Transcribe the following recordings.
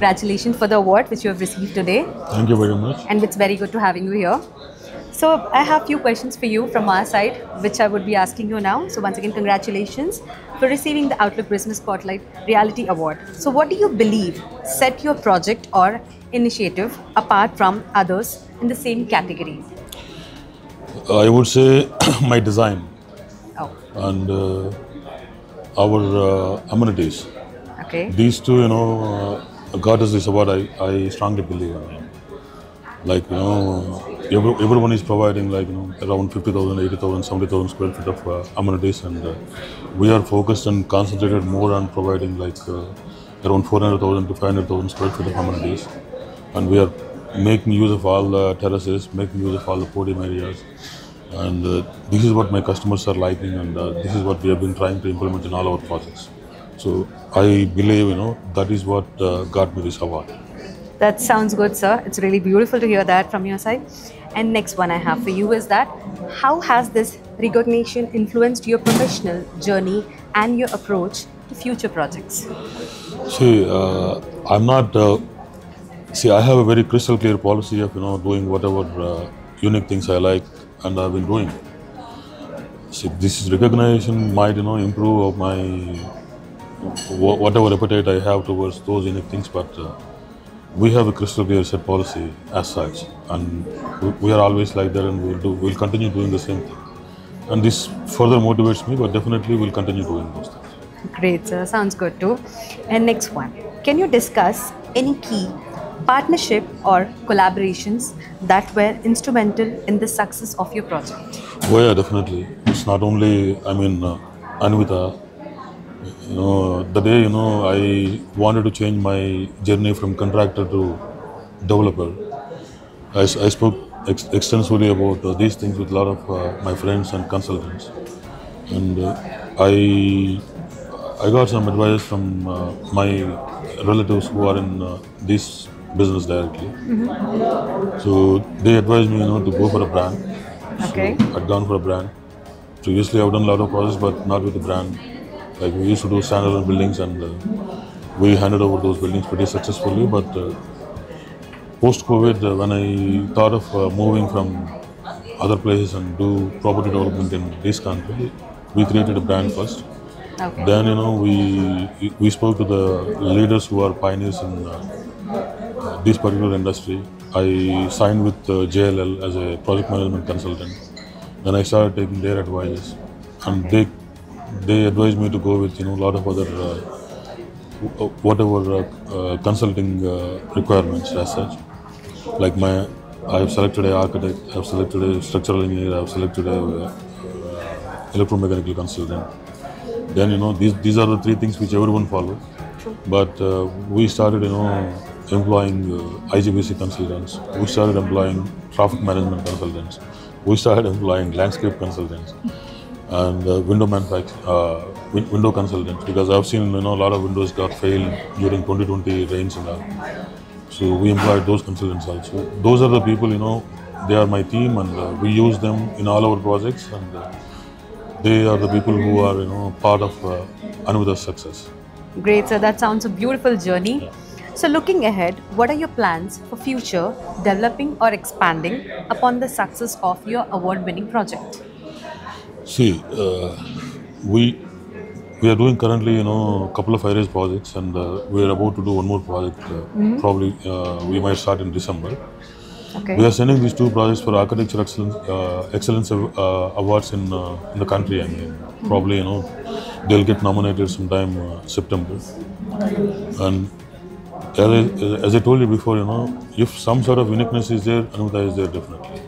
congratulations for the award which you have received today. Thank you very much. And it's very good to having you here. So I have few questions for you from our side, which I would be asking you now. So once again, congratulations for receiving the Outlook Business Spotlight Reality Award. So what do you believe set your project or initiative apart from others in the same category? I would say my design Oh, and our amenities. okay. These two, got us this award. I strongly believe in. Like, everyone is providing around 50,000, 80,000, 70,000 square feet of amenities, and we are focused and concentrated more on providing around 400,000 to 500,000 square feet of amenities, and we are making use of all the terraces, making use of all the podium areas, and this is what my customers are liking, and this is what we have been trying to implement in all our projects. So I believe that is what got me this award. That sounds good, sir. It's really beautiful to hear that from your side. And next one I have for you is that how has this recognition influenced your professional journey and your approach to future projects? See, I'm not. I have a very crystal clear policy of doing whatever unique things I like, and I've been doing. See, this recognition might improve of my whatever appetite I have towards those unique things, but we have a crystal clear set policy as such, and we are always like that, and we'll continue doing the same thing. And this further motivates me, but definitely we'll continue doing those things. Great, sir. Sounds good too. And next one, can you discuss any key partnership or collaborations that were instrumental in the success of your project? Oh yeah, definitely. It's not only, Anvita. The day I wanted to change my journey from contractor to developer, I spoke extensively about these things with a lot of my friends and consultants, and I got some advice from my relatives who are in this business directly. So they advised me to go for a brand. Okay. So I'd gone for a brand. Previously I've done a lot of projects, but not with a brand. Like, we used to do standalone buildings, and we handed over those buildings pretty successfully. But post-COVID, when I thought of moving from other places and do property development in this country, we created a brand first. Okay. Then we spoke to the leaders who are pioneers in this particular industry. I signed with JLL as a project management consultant. Then I started taking their advice, and they advised me to go with a lot of other consulting requirements as such. Like I have selected an architect, I have selected a structural engineer, I have selected a electromechanical consultant. Then these are the three things which everyone follows. But we started employing IGBC consultants. We started employing traffic management consultants. We started employing landscape consultants and window consultants, because I've seen a lot of windows got failed during 2020 rains and all. So we employed those consultants also. Those are the people, they are my team, and we use them in all our projects, and they are the people who are part of Anvita's success. Great, sir. That sounds a beautiful journey. Yeah. So looking ahead, what are your plans for future developing or expanding upon the success of your award-winning project? See, we are doing currently a couple of areas projects, and we are about to do one more project. Probably we might start in December. Okay. We are sending these two projects for architecture excellence awards in the country. Probably they'll get nominated sometime September. And as I told you before, if some sort of uniqueness is there, Anvita is there definitely.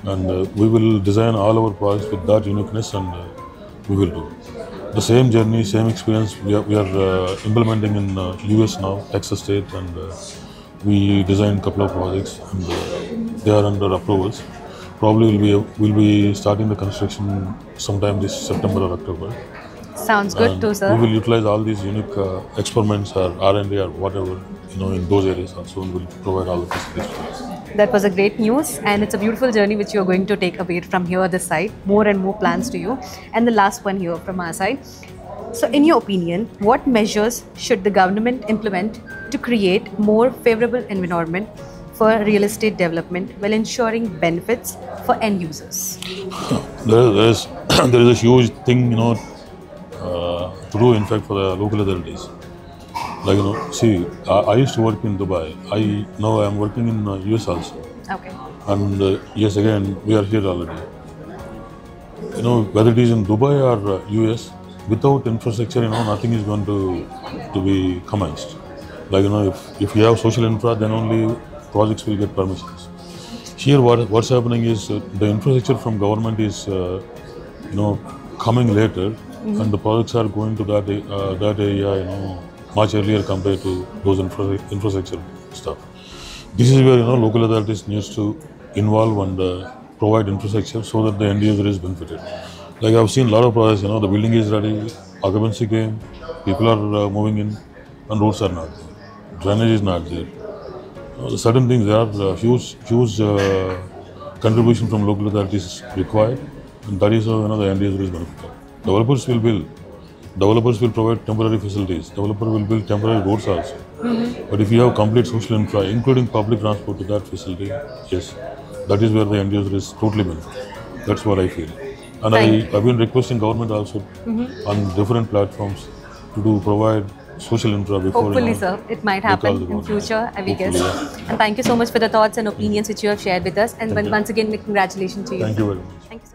And we will design all our projects with that uniqueness, and we will do the same journey, same experience. We are implementing in US now, Texas State, and we designed a couple of projects, and they are under approvals. Probably we'll be starting the construction sometime this September or October. Sounds good too, sir. We will utilize all these unique experiments or R&D or whatever in those areas also, and we'll provide all the facilities for us. That was a great news, and it's a beautiful journey which you're going to take away from here this side. More and more plans to you. And the last one here from our side. So, in your opinion, what measures should the government implement to create more favorable environment for real estate development while ensuring benefits for end users? There is there is a huge thing, to do in fact for the local authorities. Like, see, I used to work in Dubai. Now I am working in US also. Okay. And yes, again, we are here already. Whether it is in Dubai or US, without infrastructure, nothing is going to be commenced. Like, if you have social infra, then only projects will get permissions. Here, what's happening is the infrastructure from government is, coming later, and the projects are going to that area, much earlier compared to those infrastructure stuff. This is where local authorities needs to involve and provide infrastructure so that the end user is benefited. Like I've seen a lot of projects, the building is ready, occupancy came, people are moving in, and roads are not there, drainage is not there. Certain things, there are huge contribution from local authorities required, and that is how the end user is benefited. Developers will build. Developers will provide temporary facilities. Developer will build temporary roads also. But if you have complete social infra, including public transport to that facility, yes, that is where the end user is totally benefited. That's what I feel. And I've been requesting government also on different platforms to provide social infra before. Hopefully, sir, it might happen in future, I will guess. Yeah. And thank you so much for the thoughts and opinions which you have shared with us. And once again, congratulations to you. Thank you very much. Thank you so much.